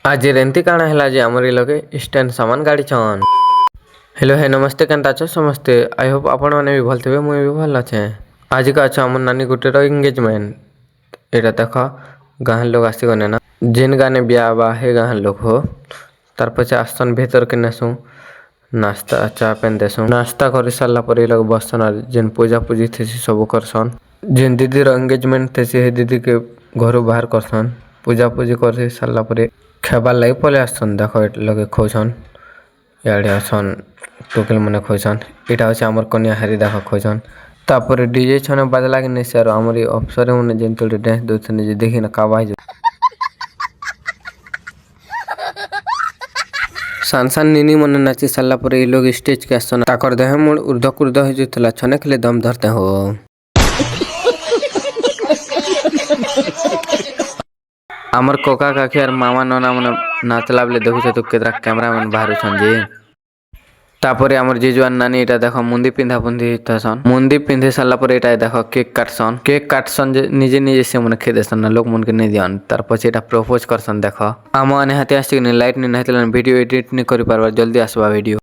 आज रेंती काଣା ହେଲା ଯେ ଆମର ଇ ଲगे ଷ୍ଟାଣ୍ଡ ସାମାନ ଗାଡ଼ି ଛନ୍। हेलो है नमस्ते केनता अଛ समस्ते आई होप आपण माने भी भल थिबे मुई भी भल अछे। आज का अछ हमर नानी गुटे रो एंगेजमेंट एटा देख गाँ लोग आसी गने ना जिन गाने बियाह बा हे गाँ लोग हो तार पछे आसन भीतर के नेसु नाश्ता चा पेन देसु नाश्ता कर सारला पर लोग बसन जिन पूजा पूजी थेसी सब करसन जिन दीदी रो एंगेजमेंट थेसी हे दीदी के घर बाहर करसन पूजा पूजी कर सारला पर खेबार लगे पले आसन देख लगे खोसन याडे आसन टोकेल मने खोसन एटा होचे हमर कन्या हरी देख खोसन तापर डीजे छने बाजला के नेसर हमर अफसर मने जेन तोडे डांस दोथने जे देखि ना काबाय सानसान निनी मने नाची सारला पर ए लोग स्टेज के आसन ताकर देह मुड़ ऊर्ध्वकुर्ध हो जतला छने खले दम धरते हो। हमर कोका काकी और मामा नना मने नाचला बेले देखु तो केतरा कैमरामैन बाहर छन जे तापर हमर जीजुआन नानी एटा देखो मुंदी पिंधा पुंधी तसन मुंदी पिंधे सारला पर एटा देखो केक काटसन जे निजे निजे से मने खेदेसन ना लोग मन के नै दियन तार पछि एटा प्रपोज करसन देखो आम आने हाते आसी लाइट नै नहितलन वीडियो एडिट नै करि पारबा जल्दी आसबा वीडियो।